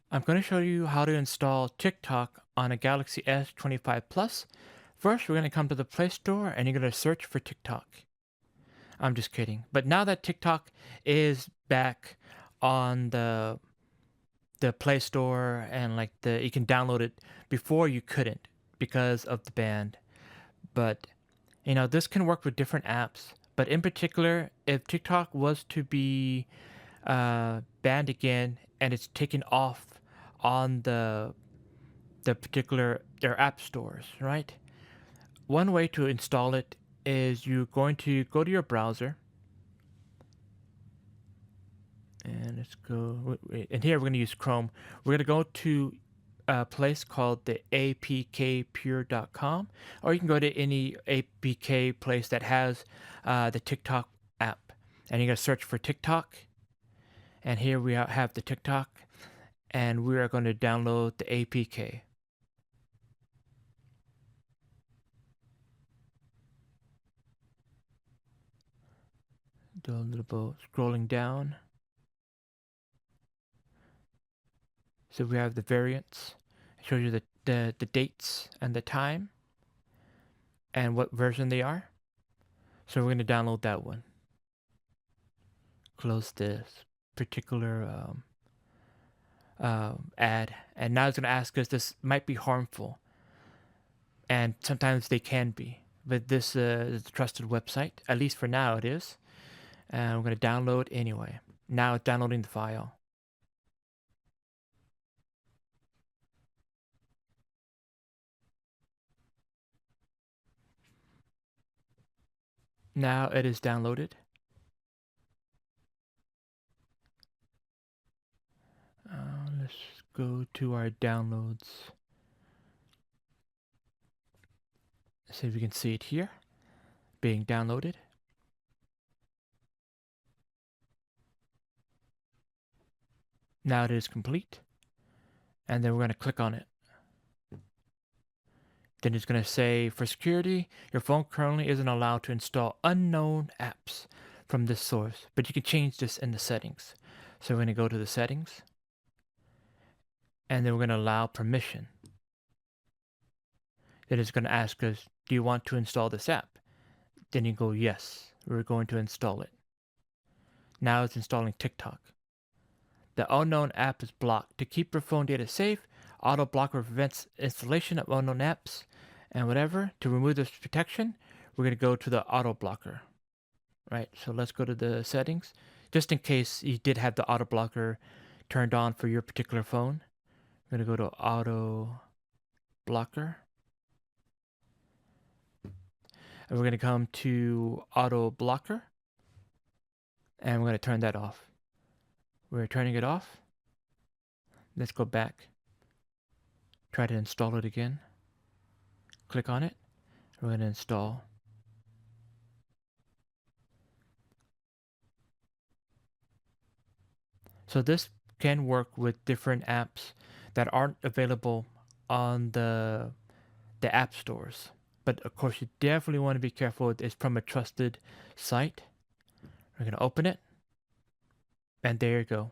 I'm going to show you how to install TikTok on a Galaxy S25 Plus. First, we're going to come to the Play Store and you're going to search for TikTok. I'm just kidding. But now that TikTok is back on the Play Store and like you can download it. Before you couldn't because of the ban. But this can work with different apps. But in particular, if TikTok was to be banned again and it's taken off on the particular their app stores, right? One way to install it is you're going to go to your browser, and let's go. And here we're going to use Chrome. We're going to go to a place called the apkpure.com, or you can go to any APK place that has the TikTok app, and you're going to search for TikTok. And here we have the TikTok, and we are going to download the APK. Do a little bit scrolling down. So we have the variants. It shows you the dates and the time and what version they are. So we're going to download that one. Close this particular ad. And now it's going to ask us, this might be harmful. And sometimes they can be. But this is a trusted website. At least for now it is. And we're going to download anyway. Now it's downloading the file. Now it is downloaded. Let's go to our downloads. See if we can see it here being downloaded. Now it is complete. And then we're going to click on it. Then it's going to say, for security, your phone currently isn't allowed to install unknown apps from this source, but you can change this in the settings. So we're going to go to the settings, and then we're going to allow permission. Then it's going to ask us, do you want to install this app? Then you go, yes, we're going to install it. Now it's installing TikTok. The unknown app is blocked. To keep your phone data safe, auto blocker prevents installation of unknown apps and whatever. To remove this protection, we're going to go to the auto blocker. Right, so let's go to the settings. Just in case you did have the auto blocker turned on for your particular phone, we're going to go to auto blocker. And we're going to come to auto blocker. And we're going to turn that off. We're turning it off. Let's go back. Try to install it again. Click on it. We're going to install. So this can work with different apps that aren't available on the app stores. But of course, you definitely want to be careful. It's from a trusted site. We're going to open it. And there you go.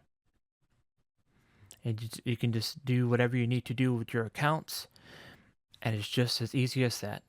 And you can just do whatever you need to do with your accounts. And it's just as easy as that.